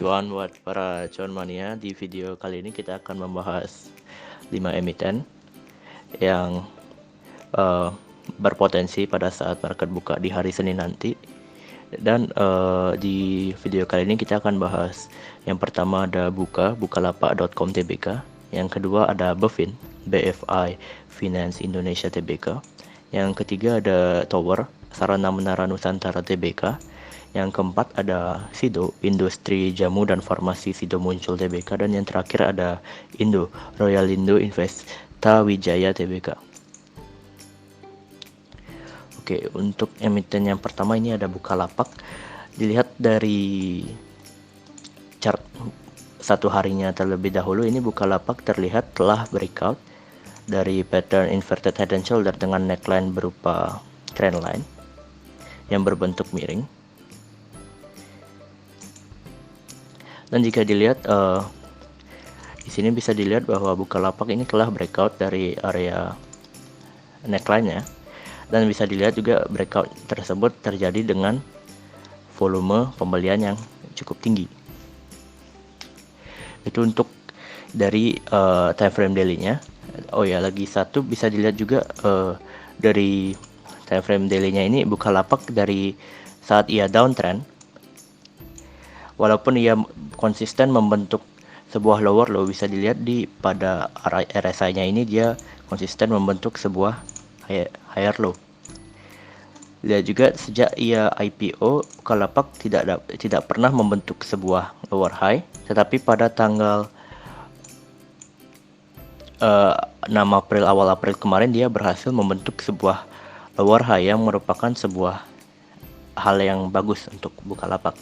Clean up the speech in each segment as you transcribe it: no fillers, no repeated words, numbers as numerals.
cuan buat para cuan mania. Di video kali ini kita akan membahas 5 emiten yang berpotensi pada saat market buka di hari Senin nanti. Dan di video kali ini kita akan bahas yang pertama ada Bukalapak.com Tbk, yang kedua ada Bevin BFI Finance Indonesia Tbk, yang ketiga ada Tower Sarana Menara Nusantara Tbk, yang keempat ada Sido Industri Jamu dan Farmasi Sido Muncul Tbk, dan yang terakhir ada Indo Royal Indo Investa Wijaya Tbk. Oke, untuk emiten yang pertama ini ada Bukalapak. Dilihat dari chart satu harinya terlebih dahulu, ini Bukalapak terlihat telah breakout dari pattern inverted head and shoulder dengan neckline berupa trend line yang berbentuk miring. Dan jika dilihat di sini bisa dilihat bahwa Bukalapak ini telah breakout dari area neckline-nya, dan bisa dilihat juga breakout tersebut terjadi dengan volume pembelian yang cukup tinggi. Itu untuk dari time frame daily-nya. Oh ya, lagi satu bisa dilihat juga dari time frame daily-nya ini Bukalapak dari saat ia downtrend, walaupun ia konsisten membentuk sebuah lower low, bisa dilihat di pada RSI-nya ini dia konsisten membentuk sebuah higher low. Lihat juga sejak ia IPO, Bukalapak tidak pernah membentuk sebuah lower high, tetapi pada tanggal 6 April awal April kemarin dia berhasil membentuk sebuah lower high yang merupakan sebuah hal yang bagus untuk Bukalapak.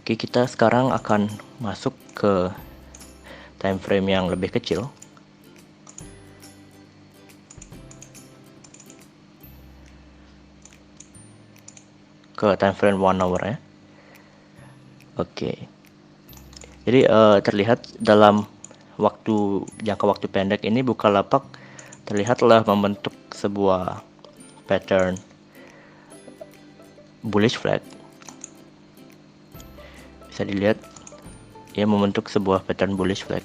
Oke, kita sekarang akan masuk ke time frame yang lebih kecil. Ke time frame 1 hour ya. Oke. Jadi terlihat dalam jangka waktu pendek ini Bukalapak terlihat telah membentuk sebuah pattern bullish flag. Bisa dilihat ia membentuk sebuah pattern bullish flag.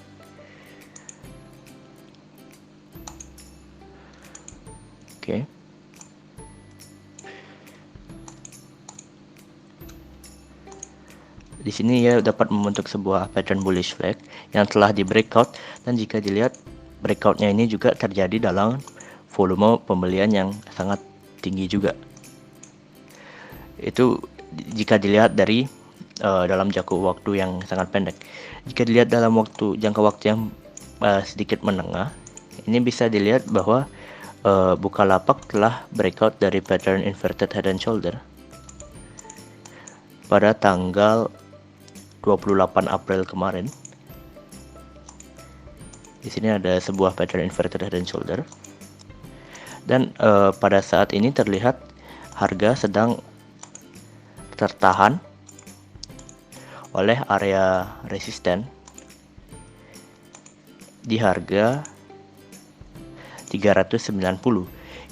Oke. Di sini ia dapat membentuk sebuah pattern bullish flag yang telah di breakout, dan jika dilihat breakoutnya ini juga terjadi dalam volume pembelian yang sangat tinggi juga. Itu jika dilihat dari dalam jangka waktu yang sangat pendek. Jika dilihat dalam jangka waktu yang sedikit menengah, ini bisa dilihat bahwa Bukalapak telah breakout dari pattern inverted head and shoulder pada tanggal 28 April kemarin. Di sini ada sebuah pattern inverted head and shoulder, dan pada saat ini terlihat harga sedang tertahan oleh area resisten di harga 390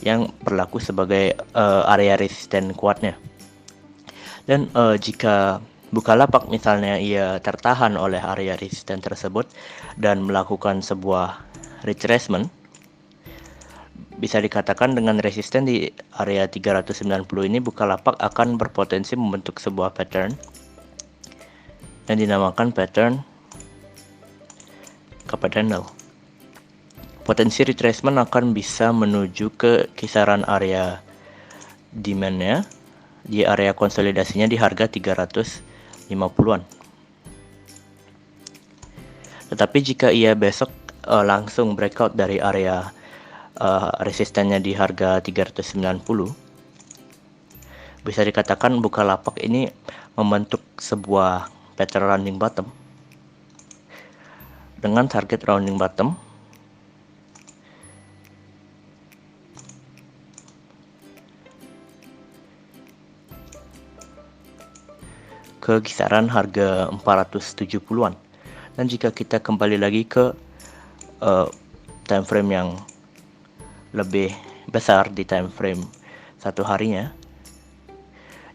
yang berlaku sebagai area resisten kuatnya. Dan jika Bukalapak misalnya ia tertahan oleh area resisten tersebut dan melakukan sebuah retracement, bisa dikatakan dengan resisten di area 390 ini Bukalapak akan berpotensi membentuk sebuah pattern yang dinamakan pattern cup candle. Potensi retracement akan bisa menuju ke kisaran area demand-nya di area konsolidasinya di harga 350-an. Tetapi jika ia besok langsung breakout dari area resistennya di harga 390, bisa dikatakan Bukalapak ini membentuk sebuah pattern rounding bottom dengan target rounding bottom ke kisaran harga 470-an. Dan jika kita kembali lagi ke time frame yang lebih besar, di time frame satu harinya,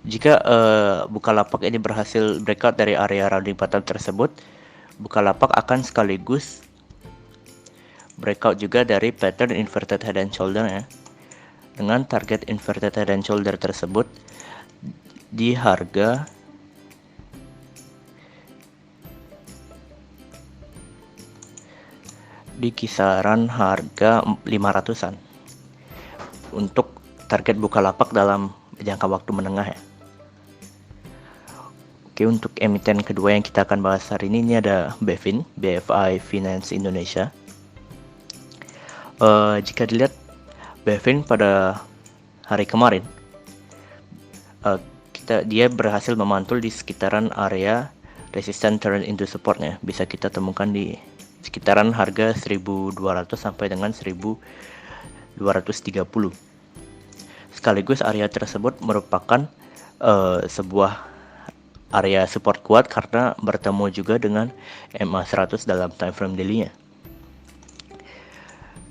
Jika Bukalapak ini berhasil breakout dari area rounding bottom tersebut, Bukalapak akan sekaligus breakout juga dari pattern inverted head and shoulder ya. Dengan target inverted head and shoulder tersebut di harga di kisaran harga 500-an untuk target Bukalapak dalam jangka waktu menengah ya. Oke, untuk emiten kedua yang kita akan bahas hari ini ada BFIN, BFI Finance Indonesia. Jika dilihat BFIN pada hari kemarin, dia berhasil memantul di sekitaran area resistance turn into supportnya. Bisa kita temukan di sekitaran harga 1200 sampai dengan 1230. Sekaligus area tersebut merupakan sebuah area support kuat karena bertemu juga dengan MA100 dalam time frame daily-nya.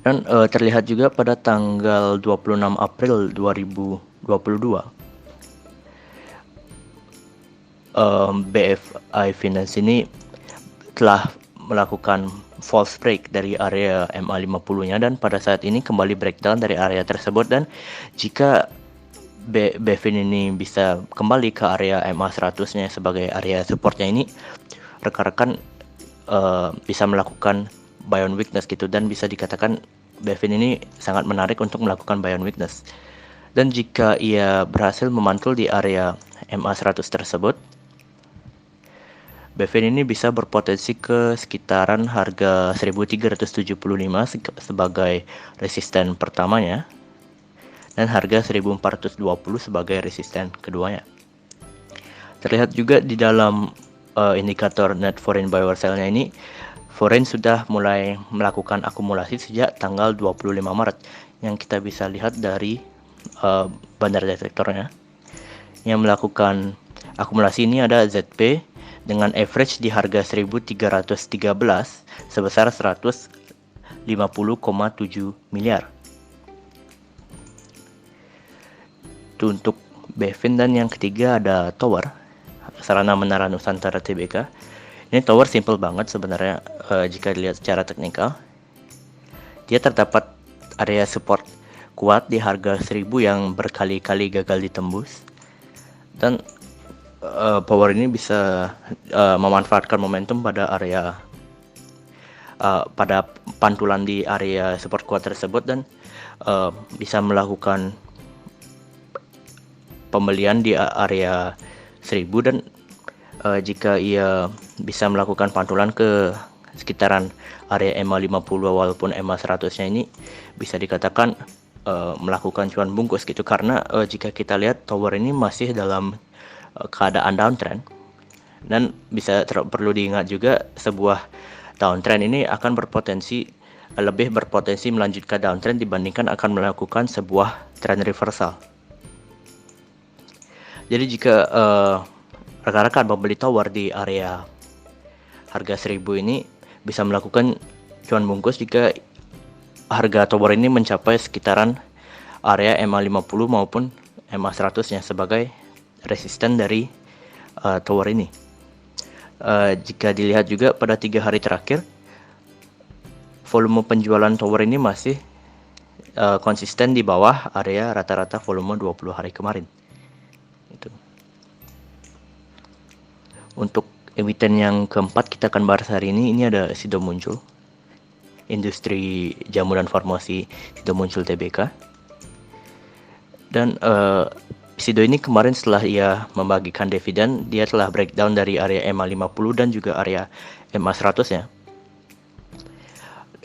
Dan terlihat juga pada tanggal 26 April 2022 BFI Finance ini telah melakukan false break dari area MA50-nya dan pada saat ini kembali breakdown dari area tersebut. Dan jika BFIN ini bisa kembali ke area MA100-nya sebagai area supportnya ini, rekan-rekan bisa melakukan buy on weakness gitu, dan bisa dikatakan BFIN ini sangat menarik untuk melakukan buy on weakness. Dan jika ia berhasil memantul di area MA100 tersebut, BFIN ini bisa berpotensi ke sekitaran harga 1375 sebagai resisten pertamanya dan harga 1420 sebagai resisten keduanya. Terlihat juga di dalam indikator net foreign buyer sell-nya ini, foreign sudah mulai melakukan akumulasi sejak tanggal 25 Maret yang kita bisa lihat dari bandar detektornya. Yang melakukan akumulasi ini ada ZP dengan average di harga 1313 sebesar 150,7 miliar. Itu untuk BFIN. Dan yang ketiga ada Tower, Sarana Menara Nusantara Tbk. Ini Tower simple banget sebenarnya jika dilihat secara teknikal. Dia terdapat area support kuat di harga 1000 yang berkali-kali gagal ditembus. Dan Power ini bisa memanfaatkan momentum pada area pada pantulan di area support kuat tersebut dan bisa melakukan pembelian di area 1000. Dan jika ia bisa melakukan pantulan ke sekitaran area MA50 walaupun MA100-nya ini bisa dikatakan melakukan cuan bungkus gitu, karena jika kita lihat Tower ini masih dalam keadaan downtrend, dan perlu diingat juga sebuah downtrend ini akan lebih berpotensi melanjutkan downtrend dibandingkan akan melakukan sebuah trend reversal. Jadi jika rekan-rekan membeli Tower di area harga 1000 ini bisa melakukan cuan bungkus jika harga Tower ini mencapai sekitaran area MA50 maupun MA100-nya sebagai resisten dari Tower ini. Jika dilihat juga pada 3 hari terakhir, volume penjualan Tower ini masih konsisten di bawah area rata-rata volume 20 hari kemarin. Itu. Untuk emiten yang keempat kita akan bahas hari ini ada Sido Muncul, industri jamu dan farmasi Sido Muncul Tbk. Dan Sido ini kemarin setelah ia membagikan dividen, dia telah breakdown dari area MA50 dan juga area MA100 ya.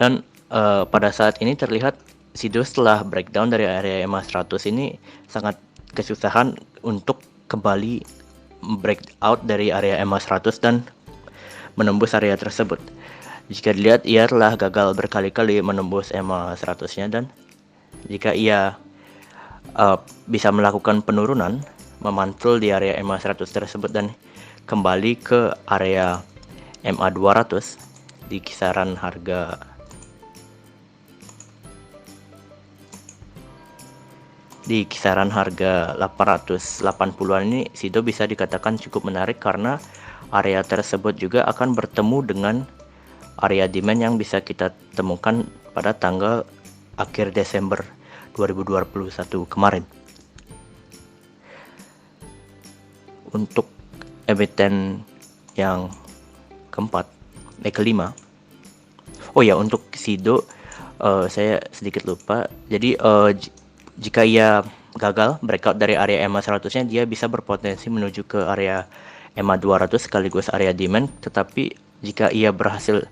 Dan pada saat ini terlihat Sido setelah breakdown dari area MA100 ini sangat kesusahan untuk kembali breakout dari area MA100 dan menembus area tersebut. Jika dilihat, ia telah gagal berkali-kali menembus MA100-nya, dan jika ia bisa melakukan penurunan, memantul di area MA100 tersebut dan kembali ke area MA200 di kisaran harga Di kisaran harga 880-an ini Sido bisa dikatakan cukup menarik karena area tersebut juga akan bertemu dengan area demand yang bisa kita temukan pada tanggal akhir Desember 2021 kemarin. Untuk emiten yang kelima, oh ya, untuk Sido saya sedikit lupa. Jadi jika ia gagal breakout dari area EMA 100-nya, dia bisa berpotensi menuju ke area EMA 200 sekaligus area demand. Tetapi jika ia berhasil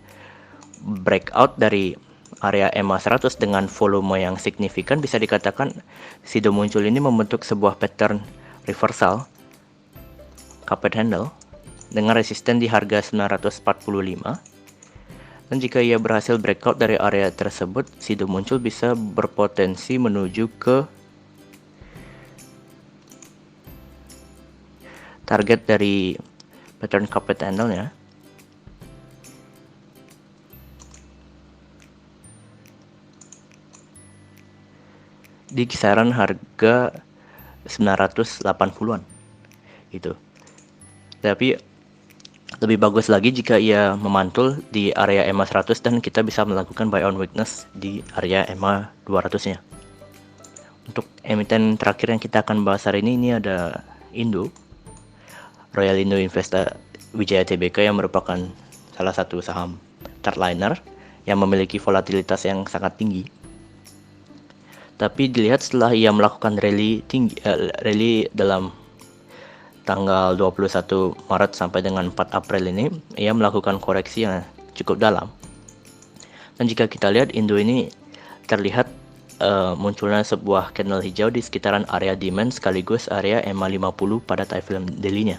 breakout dari area EMA 100 dengan volume yang signifikan, bisa dikatakan Sido muncul ini membentuk sebuah pattern reversal cupped handle dengan resisten di harga 945. Dan jika ia berhasil breakout dari area tersebut, Sido muncul bisa berpotensi menuju ke target dari pattern cupped handle-nya. Di kisaran harga 980-an gitu. Tapi lebih bagus lagi jika ia memantul di area EMA 100 dan kita bisa melakukan buy on weakness di area EMA 200-nya. Untuk emiten terakhir yang kita akan bahas hari ini ada Indo, Royal Indo Investa Wijaya Tbk, yang merupakan salah satu saham chartliner yang memiliki volatilitas yang sangat tinggi. Tapi dilihat setelah ia melakukan rally dalam tanggal 21 Maret sampai dengan 4 April ini, ia melakukan koreksi yang cukup dalam. Dan jika kita lihat, Indo ini terlihat munculnya sebuah candle hijau di sekitaran area demand sekaligus area EMA 50 pada time frame daily-nya.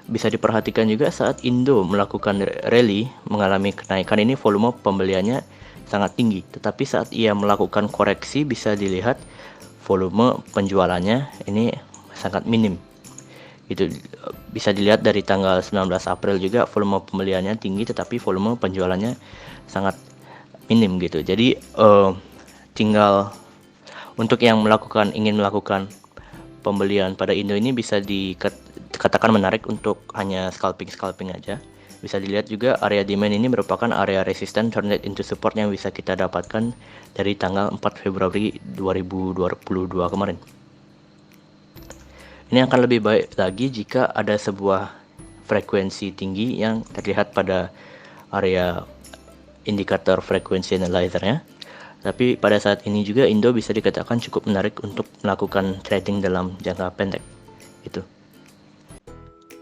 Bisa diperhatikan juga saat Indo melakukan rally mengalami kenaikan ini, volume pembeliannya sangat tinggi. Tetapi saat ia melakukan koreksi, bisa dilihat volume penjualannya ini sangat minim. Itu bisa dilihat dari tanggal 19 April juga volume pembeliannya tinggi tetapi volume penjualannya sangat minim gitu. Jadi tinggal untuk yang ingin melakukan pembelian pada Indo ini bisa dikatakan menarik untuk hanya scalping aja. Bisa dilihat juga area demand ini merupakan area resisten turned into support yang bisa kita dapatkan dari tanggal 4 Februari 2022 kemarin. Ini akan lebih baik lagi jika ada sebuah frekuensi tinggi yang terlihat pada area indikator frekuensi analyzer-nya. Tapi pada saat ini juga Indo bisa dikatakan cukup menarik untuk melakukan trading dalam jangka pendek. Itu.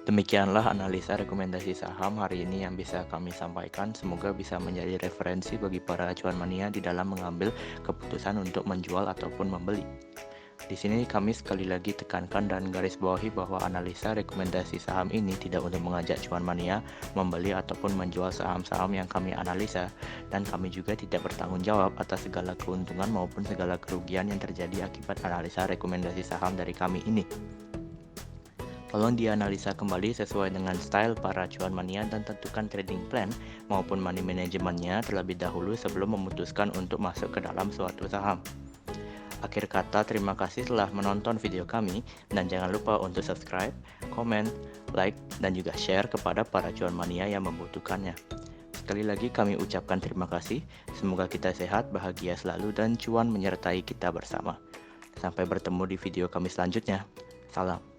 Demikianlah analisa rekomendasi saham hari ini yang bisa kami sampaikan. Semoga bisa menjadi referensi bagi para cuan mania di dalam mengambil keputusan untuk menjual ataupun membeli. Di sini kami sekali lagi tekankan dan garis bawahi bahwa analisa rekomendasi saham ini tidak untuk mengajak cuan mania membeli ataupun menjual saham-saham yang kami analisa, dan kami juga tidak bertanggung jawab atas segala keuntungan maupun segala kerugian yang terjadi akibat analisa rekomendasi saham dari kami ini. Tolong dianalisa kembali sesuai dengan style para cuan mania dan tentukan trading plan maupun money manajemennya terlebih dahulu sebelum memutuskan untuk masuk ke dalam suatu saham. Akhir kata, terima kasih telah menonton video kami, dan jangan lupa untuk subscribe, komen, like, dan juga share kepada para cuan mania yang membutuhkannya. Sekali lagi kami ucapkan terima kasih, semoga kita sehat, bahagia selalu, dan cuan menyertai kita bersama. Sampai bertemu di video kami selanjutnya. Salam.